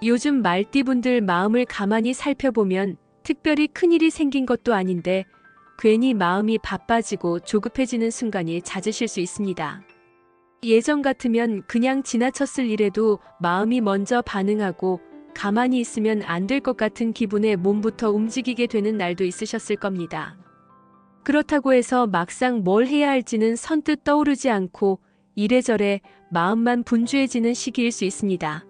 요즘 말띠분들 마음을 가만히 살펴보면 특별히 큰일이 생긴 것도 아닌데 괜히 마음이 바빠지고 조급해지는 순간이 잦으실 수 있습니다. 예전 같으면 그냥 지나쳤을 일에도 마음이 먼저 반응하고 가만히 있으면 안 될 것 같은 기분에 몸부터 움직이게 되는 날도 있으셨을 겁니다. 그렇다고 해서 막상 뭘 해야 할지는 선뜻 떠오르지 않고 이래저래 마음만 분주해지는 시기일 수 있습니다.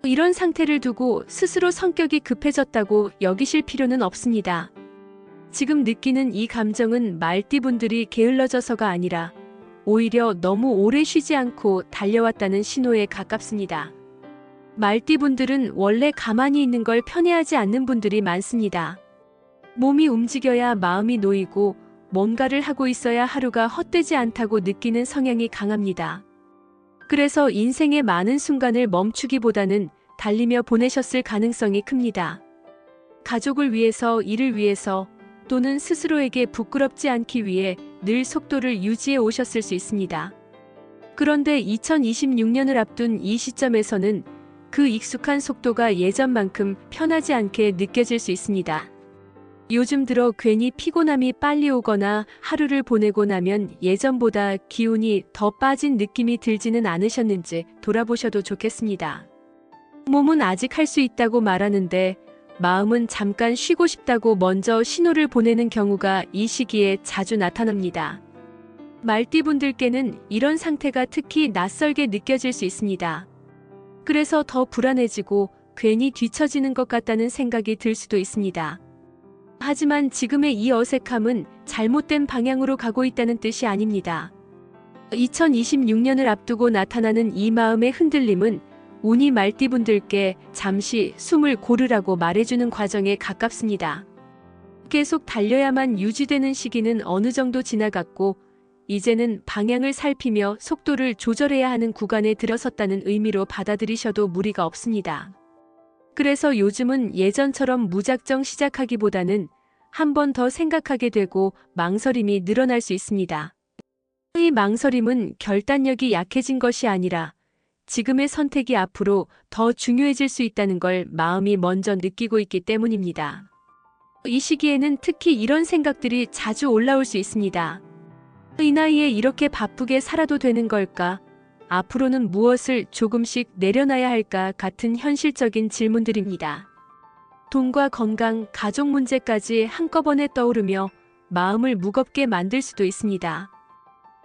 이런 상태를 두고 스스로 성격이 급해졌다고 여기실 필요는 없습니다. 지금 느끼는 이 감정은 말띠분들이 게을러져서가 아니라 오히려 너무 오래 쉬지 않고 달려왔다는 신호에 가깝습니다. 말띠분들은 원래 가만히 있는 걸 편해하지 않는 분들이 많습니다. 몸이 움직여야 마음이 놓이고 뭔가를 하고 있어야 하루가 헛되지 않다고 느끼는 성향이 강합니다. 그래서 인생의 많은 순간을 멈추기보다는 달리며 보내셨을 가능성이 큽니다. 가족을 위해서, 일을 위해서 또는 스스로에게 부끄럽지 않기 위해 늘 속도를 유지해 오셨을 수 있습니다. 그런데 2026년을 앞둔 이 시점에서는 그 익숙한 속도가 예전만큼 편하지 않게 느껴질 수 있습니다. 요즘 들어 괜히 피곤함이 빨리 오거나 하루를 보내고 나면 예전보다 기운이 더 빠진 느낌이 들지는 않으셨는지 돌아보셔도 좋겠습니다. 몸은 아직 할 수 있다고 말하는데 마음은 잠깐 쉬고 싶다고 먼저 신호를 보내는 경우가 이 시기에 자주 나타납니다. 말띠분들께는 이런 상태가 특히 낯설게 느껴질 수 있습니다. 그래서 더 불안해지고 괜히 뒤처지는 것 같다는 생각이 들 수도 있습니다. 하지만 지금의 이 어색함은 잘못된 방향으로 가고 있다는 뜻이 아닙니다. 2026년을 앞두고 나타나는 이 마음의 흔들림은 운이 말띠분들께 잠시 숨을 고르라고 말해주는 과정에 가깝습니다. 계속 달려야만 유지되는 시기는 어느 정도 지나갔고 이제는 방향을 살피며 속도를 조절해야 하는 구간에 들어섰다는 의미로 받아들이셔도 무리가 없습니다. 그래서 요즘은 예전처럼 무작정 시작하기보다는 한 번 더 생각하게 되고 망설임이 늘어날 수 있습니다. 이 망설임은 결단력이 약해진 것이 아니라 지금의 선택이 앞으로 더 중요해질 수 있다는 걸 마음이 먼저 느끼고 있기 때문입니다. 이 시기에는 특히 이런 생각들이 자주 올라올 수 있습니다. 이 나이에 이렇게 바쁘게 살아도 되는 걸까? 앞으로는 무엇을 조금씩 내려놔야 할까 같은 현실적인 질문들입니다. 돈과 건강, 가족 문제까지 한꺼번에 떠오르며 마음을 무겁게 만들 수도 있습니다.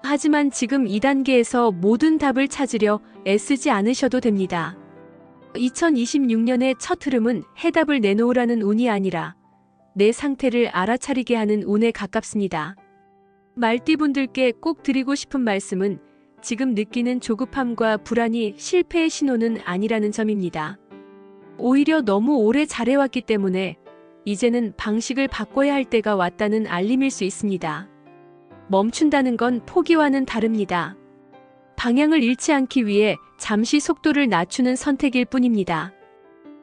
하지만 지금 이 단계에서 모든 답을 찾으려 애쓰지 않으셔도 됩니다. 2026년의 첫 흐름은 해답을 내놓으라는 운이 아니라 내 상태를 알아차리게 하는 운에 가깝습니다. 말띠분들께 꼭 드리고 싶은 말씀은 지금 느끼는 조급함과 불안이 실패의 신호는 아니라는 점입니다. 오히려 너무 오래 잘해왔기 때문에 이제는 방식을 바꿔야 할 때가 왔다는 알림일 수 있습니다. 멈춘다는 건 포기와는 다릅니다. 방향을 잃지 않기 위해 잠시 속도를 낮추는 선택일 뿐입니다.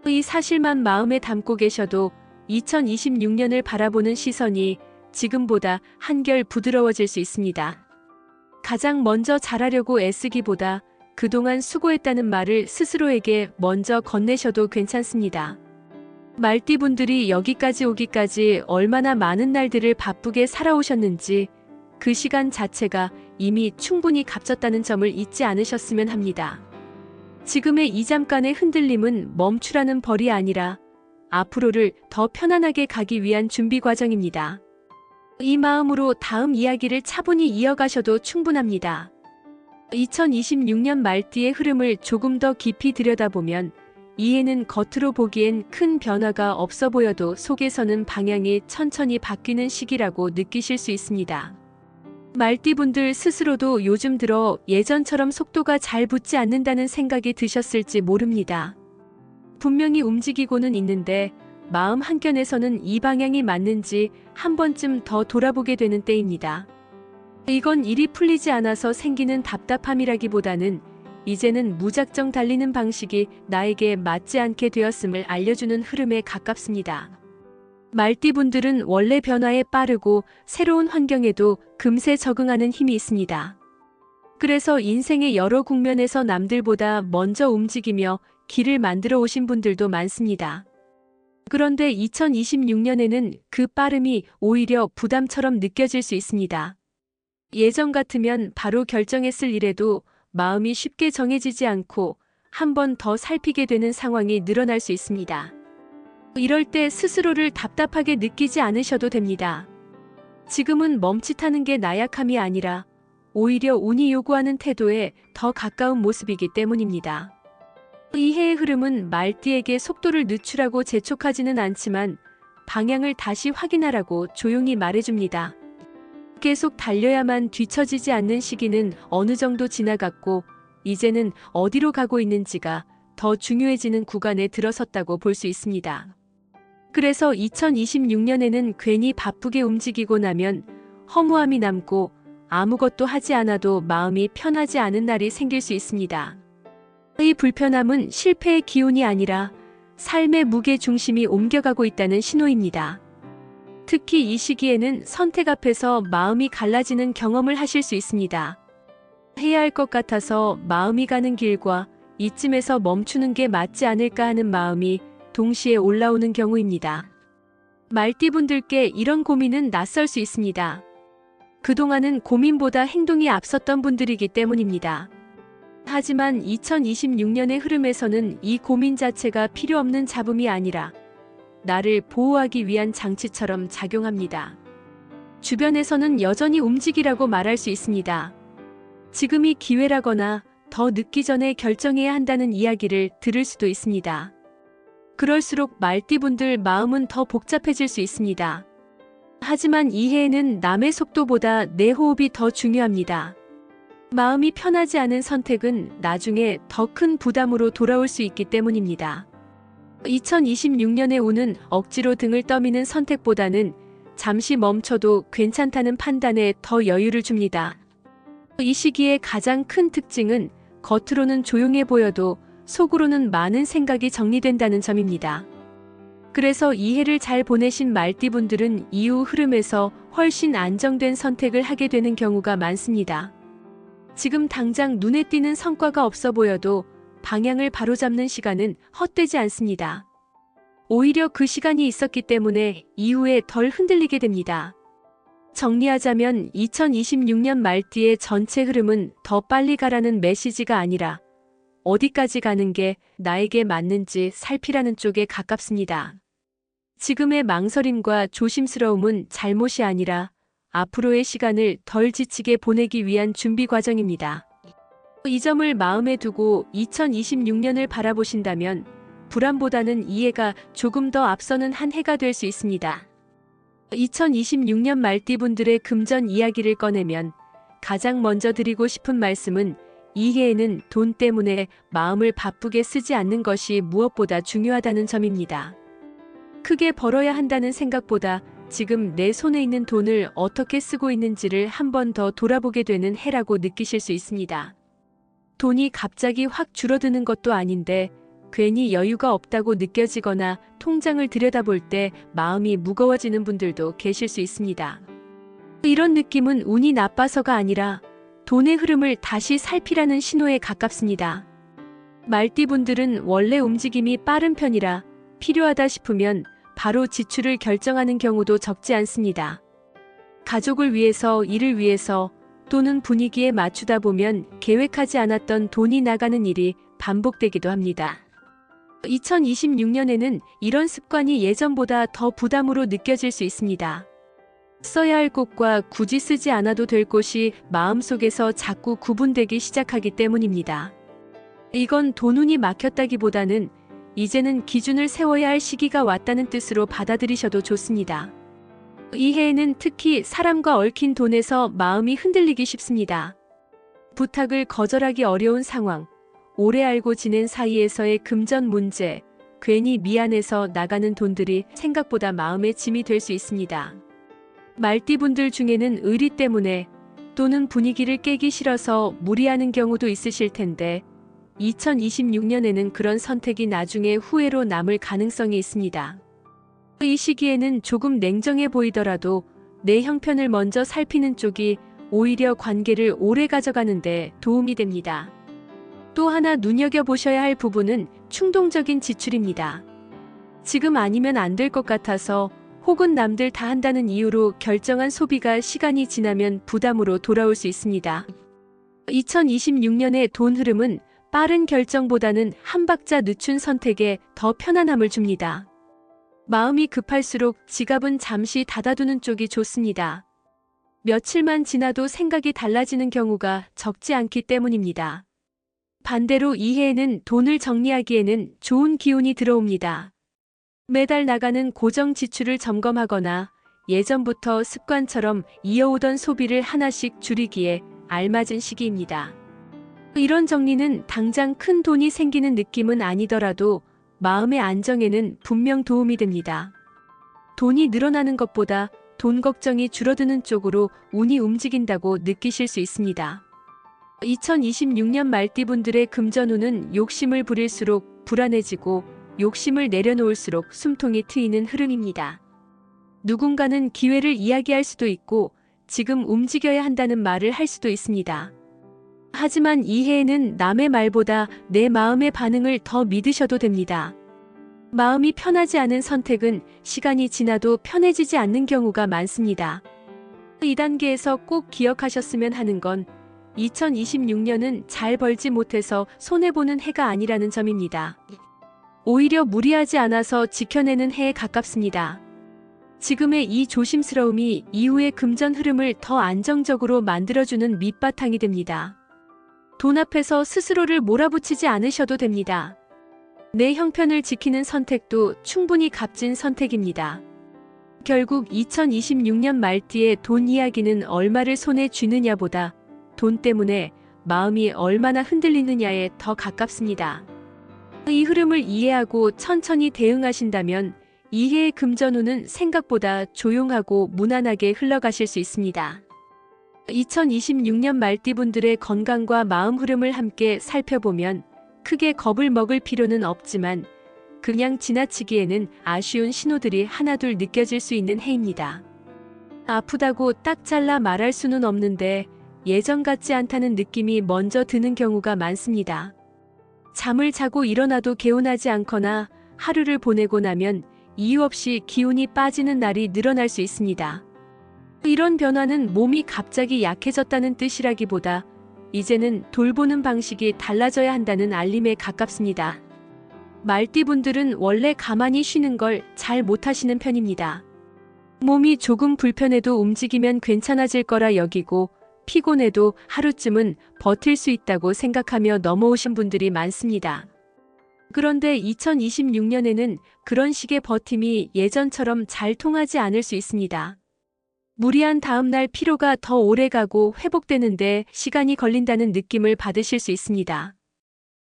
이 사실만 마음에 담고 계셔도 2026년을 바라보는 시선이 지금보다 한결 부드러워질 수 있습니다. 가장 먼저 잘하려고 애쓰기보다 그동안 수고했다는 말을 스스로에게 먼저 건네셔도 괜찮습니다. 말띠분들이 여기까지 오기까지 얼마나 많은 날들을 바쁘게 살아오셨는지 그 시간 자체가 이미 충분히 값졌다는 점을 잊지 않으셨으면 합니다. 지금의 이 잠깐의 흔들림은 멈추라는 벌이 아니라 앞으로를 더 편안하게 가기 위한 준비 과정입니다. 이 마음으로 다음 이야기를 차분히 이어가셔도 충분합니다. 2026년 말띠의 흐름을 조금 더 깊이 들여다보면 이해는 겉으로 보기엔 큰 변화가 없어 보여도 속에서는 방향이 천천히 바뀌는 시기라고 느끼실 수 있습니다. 말띠분들 스스로도 요즘 들어 예전처럼 속도가 잘 붙지 않는다는 생각이 드셨을지 모릅니다. 분명히 움직이고는 있는데 마음 한켠에서는 이 방향이 맞는지 한 번쯤 더 돌아보게 되는 때입니다. 이건 일이 풀리지 않아서 생기는 답답함이라기보다는 이제는 무작정 달리는 방식이 나에게 맞지 않게 되었음을 알려주는 흐름에 가깝습니다. 말띠분들은 원래 변화에 빠르고 새로운 환경에도 금세 적응하는 힘이 있습니다. 그래서 인생의 여러 국면에서 남들보다 먼저 움직이며 길을 만들어 오신 분들도 많습니다. 그런데 2026년에는 그 빠름이 오히려 부담처럼 느껴질 수 있습니다. 예전 같으면 바로 결정했을 일에도 마음이 쉽게 정해지지 않고 한 번 더 살피게 되는 상황이 늘어날 수 있습니다. 이럴 때 스스로를 답답하게 느끼지 않으셔도 됩니다. 지금은 멈칫하는 게 나약함이 아니라 오히려 운이 요구하는 태도에 더 가까운 모습이기 때문입니다. 이 해의 흐름은 말띠에게 속도를 늦추라고 재촉하지는 않지만 방향을 다시 확인하라고 조용히 말해줍니다. 계속 달려야만 뒤처지지 않는 시기는 어느 정도 지나갔고 이제는 어디로 가고 있는지가 더 중요해지는 구간에 들어섰다고 볼 수 있습니다. 그래서 2026년에는 괜히 바쁘게 움직이고 나면 허무함이 남고 아무것도 하지 않아도 마음이 편하지 않은 날이 생길 수 있습니다. 이 불편함은 실패의 기운이 아니라 삶의 무게 중심이 옮겨가고 있다는 신호입니다. 특히 이 시기에는 선택 앞에서 마음이 갈라지는 경험을 하실 수 있습니다. 해야 할 것 같아서 마음이 가는 길과 이쯤에서 멈추는 게 맞지 않을까 하는 마음이 동시에 올라오는 경우입니다. 말띠분들께 이런 고민은 낯설 수 있습니다. 그동안은 고민보다 행동이 앞섰던 분들이기 때문입니다. 하지만 2026년의 흐름에서는 이 고민 자체가 필요 없는 잡음이 아니라 나를 보호하기 위한 장치처럼 작용합니다. 주변에서는 여전히 움직이라고 말할 수 있습니다. 지금이 기회라거나 더 늦기 전에 결정해야 한다는 이야기를 들을 수도 있습니다. 그럴수록 말띠분들 마음은 더 복잡해질 수 있습니다. 하지만 이 해에는 남의 속도보다 내 호흡이 더 중요합니다. 마음이 편하지 않은 선택은 나중에 더 큰 부담으로 돌아올 수 있기 때문입니다. 2026년의 운은 억지로 등을 떠미는 선택보다는 잠시 멈춰도 괜찮다는 판단에 더 여유를 줍니다. 이 시기의 가장 큰 특징은 겉으로는 조용해 보여도 속으로는 많은 생각이 정리된다는 점입니다. 그래서 이 해를 잘 보내신 말띠분들은 이후 흐름에서 훨씬 안정된 선택을 하게 되는 경우가 많습니다. 지금 당장 눈에 띄는 성과가 없어 보여도 방향을 바로잡는 시간은 헛되지 않습니다. 오히려 그 시간이 있었기 때문에 이후에 덜 흔들리게 됩니다. 정리하자면 2026년 말띠의 전체 흐름은 더 빨리 가라는 메시지가 아니라 어디까지 가는 게 나에게 맞는지 살피라는 쪽에 가깝습니다. 지금의 망설임과 조심스러움은 잘못이 아니라 앞으로의 시간을 덜 지치게 보내기 위한 준비 과정입니다. 이 점을 마음에 두고 2026년을 바라보신다면 불안보다는 이해가 조금 더 앞서는 한 해가 될 수 있습니다. 2026년 말띠분들의 금전 이야기를 꺼내면 가장 먼저 드리고 싶은 말씀은 이 해에는 돈 때문에 마음을 바쁘게 쓰지 않는 것이 무엇보다 중요하다는 점입니다. 크게 벌어야 한다는 생각보다 지금 내 손에 있는 돈을 어떻게 쓰고 있는지를 한 번 더 돌아보게 되는 해라고 느끼실 수 있습니다. 돈이 갑자기 확 줄어드는 것도 아닌데 괜히 여유가 없다고 느껴지거나 통장을 들여다볼 때 마음이 무거워지는 분들도 계실 수 있습니다. 이런 느낌은 운이 나빠서가 아니라 돈의 흐름을 다시 살피라는 신호에 가깝습니다. 말띠분들은 원래 움직임이 빠른 편이라 필요하다 싶으면 바로 지출을 결정하는 경우도 적지 않습니다. 가족을 위해서, 일을 위해서 또는 분위기에 맞추다 보면 계획하지 않았던 돈이 나가는 일이 반복되기도 합니다. 2026년에는 이런 습관이 예전보다 더 부담으로 느껴질 수 있습니다. 써야 할 곳과 굳이 쓰지 않아도 될 곳이 마음속에서 자꾸 구분되기 시작하기 때문입니다. 이건 돈운이 막혔다기보다는 이제는 기준을 세워야 할 시기가 왔다는 뜻으로 받아들이셔도 좋습니다. 이 해에는 특히 사람과 얽힌 돈에서 마음이 흔들리기 쉽습니다. 부탁을 거절하기 어려운 상황, 오래 알고 지낸 사이에서의 금전 문제, 괜히 미안해서 나가는 돈들이 생각보다 마음의 짐이 될 수 있습니다. 말띠분들 중에는 의리 때문에 또는 분위기를 깨기 싫어서 무리하는 경우도 있으실 텐데 2026년에는 그런 선택이 나중에 후회로 남을 가능성이 있습니다. 이 시기에는 조금 냉정해 보이더라도 내 형편을 먼저 살피는 쪽이 오히려 관계를 오래 가져가는 데 도움이 됩니다. 또 하나 눈여겨보셔야 할 부분은 충동적인 지출입니다. 지금 아니면 안 될 것 같아서 혹은 남들 다 한다는 이유로 결정한 소비가 시간이 지나면 부담으로 돌아올 수 있습니다. 2026년의 돈 흐름은 빠른 결정보다는 한 박자 늦춘 선택에 더 편안함을 줍니다. 마음이 급할수록 지갑은 잠시 닫아두는 쪽이 좋습니다. 며칠만 지나도 생각이 달라지는 경우가 적지 않기 때문입니다. 반대로 이 해에는 돈을 정리하기에는 좋은 기운이 들어옵니다. 매달 나가는 고정 지출을 점검하거나 예전부터 습관처럼 이어오던 소비를 하나씩 줄이기에 알맞은 시기입니다. 이런 정리는 당장 큰 돈이 생기는 느낌은 아니더라도 마음의 안정에는 분명 도움이 됩니다. 돈이 늘어나는 것보다 돈 걱정이 줄어드는 쪽으로 운이 움직인다고 느끼실 수 있습니다. 2026년 말띠분들의 금전운은 욕심을 부릴수록 불안해지고 욕심을 내려놓을수록 숨통이 트이는 흐름입니다. 누군가는 기회를 이야기할 수도 있고 지금 움직여야 한다는 말을 할 수도 있습니다. 하지만 이 해에는 남의 말보다 내 마음의 반응을 더 믿으셔도 됩니다. 마음이 편하지 않은 선택은 시간이 지나도 편해지지 않는 경우가 많습니다. 이 단계에서 꼭 기억하셨으면 하는 건 2026년은 잘 벌지 못해서 손해보는 해가 아니라는 점입니다. 오히려 무리하지 않아서 지켜내는 해에 가깝습니다. 지금의 이 조심스러움이 이후의 금전 흐름을 더 안정적으로 만들어주는 밑바탕이 됩니다. 돈 앞에서 스스로를 몰아붙이지 않으셔도 됩니다. 내 형편을 지키는 선택도 충분히 값진 선택입니다. 결국 2026년 말띠의 돈 이야기는 얼마를 손에 쥐느냐보다 돈 때문에 마음이 얼마나 흔들리느냐에 더 가깝습니다. 이 흐름을 이해하고 천천히 대응하신다면 이 해의 금전운은 생각보다 조용하고 무난하게 흘러가실 수 있습니다. 2026년 말띠분들의 건강과 마음 흐름을 함께 살펴보면 크게 겁을 먹을 필요는 없지만 그냥 지나치기에는 아쉬운 신호들이 하나둘 느껴질 수 있는 해입니다. 아프다고 딱 잘라 말할 수는 없는데 예전 같지 않다는 느낌이 먼저 드는 경우가 많습니다. 잠을 자고 일어나도 개운하지 않거나 하루를 보내고 나면 이유 없이 기운이 빠지는 날이 늘어날 수 있습니다. 이런 변화는 몸이 갑자기 약해졌다는 뜻이라기보다 이제는 돌보는 방식이 달라져야 한다는 알림에 가깝습니다. 말띠분들은 원래 가만히 쉬는 걸 잘 못하시는 편입니다. 몸이 조금 불편해도 움직이면 괜찮아질 거라 여기고 피곤해도 하루쯤은 버틸 수 있다고 생각하며 넘어오신 분들이 많습니다. 그런데 2026년에는 그런 식의 버팀이 예전처럼 잘 통하지 않을 수 있습니다. 무리한 다음날 피로가 더 오래가고 회복되는데 시간이 걸린다는 느낌을 받으실 수 있습니다.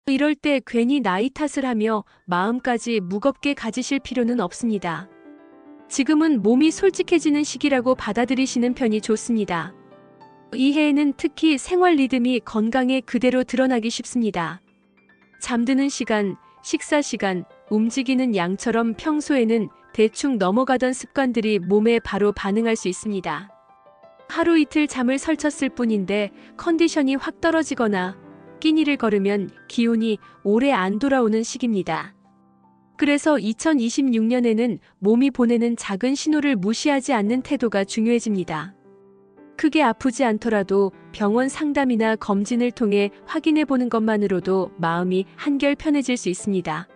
이럴 때 괜히 나이 탓을 하며 마음까지 무겁게 가지실 필요는 없습니다. 지금은 몸이 솔직해지는 시기라고 받아들이시는 편이 좋습니다. 이 해에는 특히 생활 리듬이 건강에 그대로 드러나기 쉽습니다. 잠드는 시간, 식사 시간, 움직이는 양처럼 평소에는 대충 넘어가던 습관들이 몸에 바로 반응할 수 있습니다. 하루 이틀 잠을 설쳤을 뿐인데 컨디션이 확 떨어지거나 끼니를 걸으면 기운이 오래 안 돌아오는 시기입니다. 그래서 2026년에는 몸이 보내는 작은 신호를 무시하지 않는 태도가 중요해집니다. 크게 아프지 않더라도 병원 상담이나 검진을 통해 확인해 보는 것만으로도 마음이 한결 편해질 수 있습니다.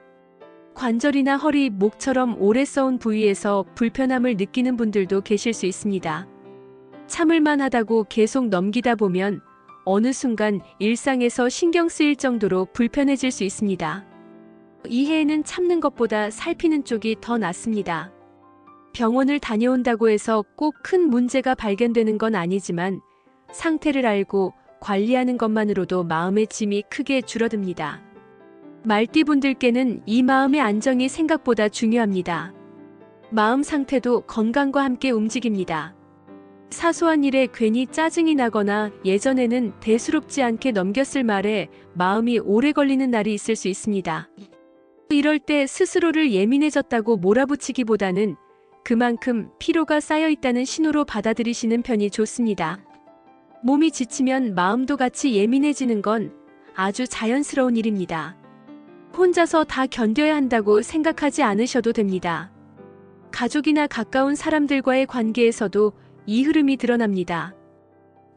관절이나 허리, 목처럼 오래 써온 부위에서 불편함을 느끼는 분들도 계실 수 있습니다. 참을만 하다고 계속 넘기다 보면 어느 순간 일상에서 신경 쓰일 정도로 불편해질 수 있습니다. 이 해에는 참는 것보다 살피는 쪽이 더 낫습니다. 병원을 다녀온다고 해서 꼭 큰 문제가 발견되는 건 아니지만 상태를 알고 관리하는 것만으로도 마음의 짐이 크게 줄어듭니다. 말띠분들께는 이 마음의 안정이 생각보다 중요합니다. 마음 상태도 건강과 함께 움직입니다. 사소한 일에 괜히 짜증이 나거나 예전에는 대수롭지 않게 넘겼을 말에 마음이 오래 걸리는 날이 있을 수 있습니다. 이럴 때 스스로를 예민해졌다고 몰아붙이기보다는 그만큼 피로가 쌓여 있다는 신호로 받아들이시는 편이 좋습니다. 몸이 지치면 마음도 같이 예민해지는 건 아주 자연스러운 일입니다. 혼자서 다 견뎌야 한다고 생각하지 않으셔도 됩니다. 가족이나 가까운 사람들과의 관계에서도 이 흐름이 드러납니다.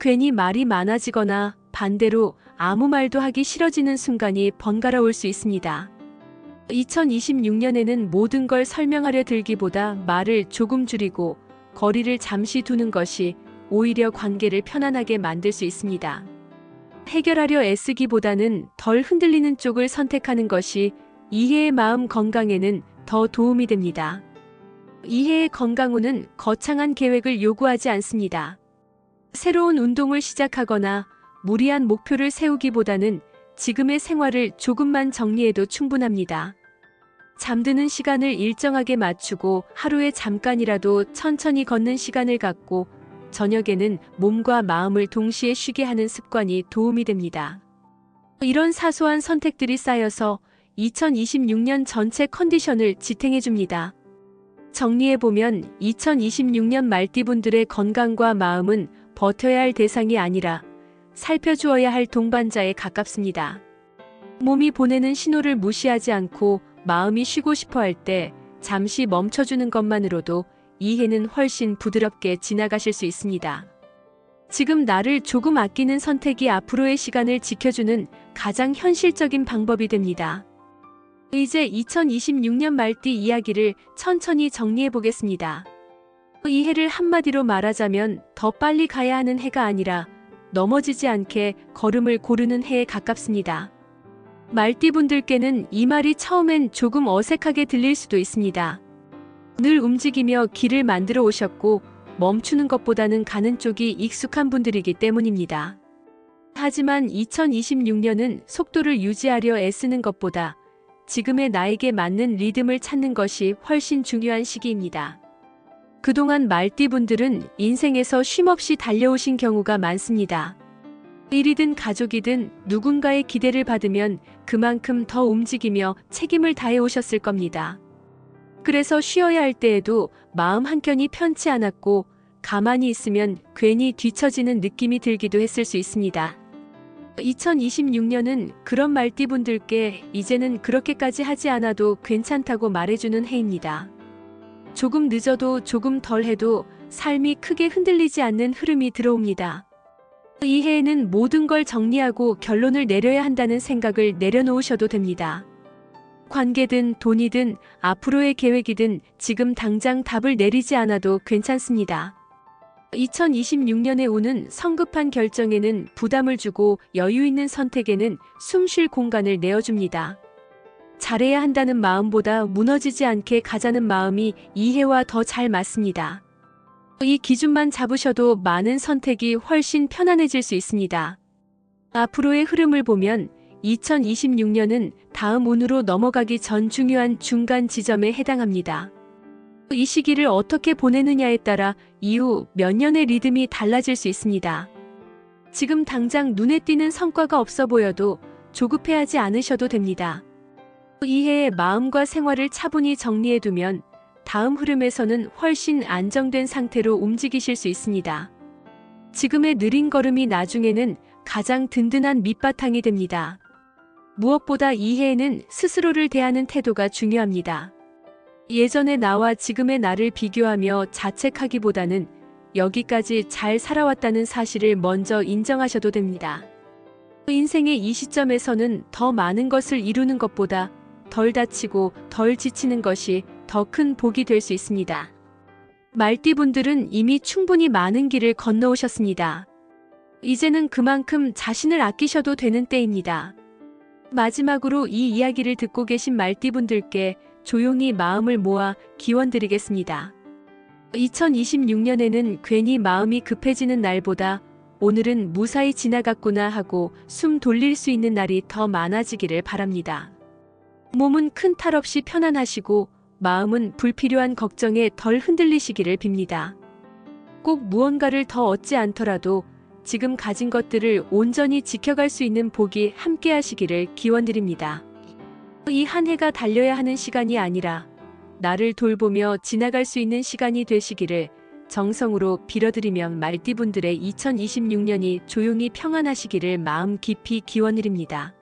괜히 말이 많아지거나 반대로 아무 말도 하기 싫어지는 순간이 번갈아 올 수 있습니다. 2026년에는 모든 걸 설명하려 들기보다 말을 조금 줄이고 거리를 잠시 두는 것이 오히려 관계를 편안하게 만들 수 있습니다. 해결하려 애쓰기보다는 덜 흔들리는 쪽을 선택하는 것이 이해의 마음 건강에는 더 도움이 됩니다. 이해의 건강호는 거창한 계획을 요구하지 않습니다. 새로운 운동을 시작하거나 무리한 목표를 세우기보다는 지금의 생활을 조금만 정리해도 충분합니다. 잠드는 시간을 일정하게 맞추고 하루에 잠깐이라도 천천히 걷는 시간을 갖고 저녁에는 몸과 마음을 동시에 쉬게 하는 습관이 도움이 됩니다. 이런 사소한 선택들이 쌓여서 2026년 전체 컨디션을 지탱해줍니다. 정리해보면 2026년 말띠분들의 건강과 마음은 버텨야 할 대상이 아니라 살펴주어야 할 동반자에 가깝습니다. 몸이 보내는 신호를 무시하지 않고 마음이 쉬고 싶어 할 때 잠시 멈춰주는 것만으로도 이해는 훨씬 부드럽게 지나가실 수 있습니다. 지금 나를 조금 아끼는 선택이 앞으로의 시간을 지켜주는 가장 현실적인 방법이 됩니다. 이제 2026년 말띠 이야기를 천천히 정리해 보겠습니다. 이 해를 한마디로 말하자면 더 빨리 가야 하는 해가 아니라 넘어지지 않게 걸음을 고르는 해에 가깝습니다. 말띠분들께는 이 말이 처음엔 조금 어색하게 들릴 수도 있습니다. 늘 움직이며 길을 만들어 오셨고 멈추는 것보다는 가는 쪽이 익숙한 분들이기 때문입니다. 하지만 2026년은 속도를 유지하려 애쓰는 것보다 지금의 나에게 맞는 리듬을 찾는 것이 훨씬 중요한 시기입니다. 그동안 말띠분들은 인생에서 쉼없이 달려오신 경우가 많습니다. 일이든 가족이든 누군가의 기대를 받으면 그만큼 더 움직이며 책임을 다해 오셨을 겁니다. 그래서 쉬어야 할 때에도 마음 한켠이 편치 않았고 가만히 있으면 괜히 뒤처지는 느낌이 들기도 했을 수 있습니다. 2026년은 그런 말띠분들께 이제는 그렇게까지 하지 않아도 괜찮다고 말해주는 해입니다. 조금 늦어도 조금 덜 해도 삶이 크게 흔들리지 않는 흐름이 들어옵니다. 이 해에는 모든 걸 정리하고 결론을 내려야 한다는 생각을 내려놓으셔도 됩니다. 관계든 돈이든 앞으로의 계획이든 지금 당장 답을 내리지 않아도 괜찮습니다. 2026년에 오는 성급한 결정에는 부담을 주고 여유 있는 선택에는 숨 쉴 공간을 내어줍니다. 잘해야 한다는 마음보다 무너지지 않게 가자는 마음이 이 해와 더 잘 맞습니다. 이 기준만 잡으셔도 많은 선택이 훨씬 편안해질 수 있습니다. 앞으로의 흐름을 보면 2026년은 다음 운으로 넘어가기 전 중요한 중간 지점에 해당합니다. 이 시기를 어떻게 보내느냐에 따라 이후 몇 년의 리듬이 달라질 수 있습니다. 지금 당장 눈에 띄는 성과가 없어 보여도 조급해하지 않으셔도 됩니다. 이 해의 마음과 생활을 차분히 정리해두면 다음 흐름에서는 훨씬 안정된 상태로 움직이실 수 있습니다. 지금의 느린 걸음이 나중에는 가장 든든한 밑바탕이 됩니다. 무엇보다 이 해에는 스스로를 대하는 태도가 중요합니다. 예전의 나와 지금의 나를 비교하며 자책하기보다는 여기까지 잘 살아왔다는 사실을 먼저 인정하셔도 됩니다. 인생의 이 시점에서는 더 많은 것을 이루는 것보다 덜 다치고 덜 지치는 것이 더 큰 복이 될 수 있습니다. 말띠분들은 이미 충분히 많은 길을 건너오셨습니다. 이제는 그만큼 자신을 아끼셔도 되는 때입니다. 마지막으로 이 이야기를 듣고 계신 말띠분들께 조용히 마음을 모아 기원드리겠습니다. 2026년에는 괜히 마음이 급해지는 날보다 오늘은 무사히 지나갔구나 하고 숨 돌릴 수 있는 날이 더 많아지기를 바랍니다. 몸은 큰 탈 없이 편안하시고 마음은 불필요한 걱정에 덜 흔들리시기를 빕니다. 꼭 무언가를 더 얻지 않더라도 지금 가진 것들을 온전히 지켜갈 수 있는 복이 함께 하시기를 기원드립니다. 이 한 해가 달려야 하는 시간이 아니라 나를 돌보며 지나갈 수 있는 시간이 되시기를 정성으로 빌어드리며 말띠분들의 2026년이 조용히 평안하시기를 마음 깊이 기원드립니다.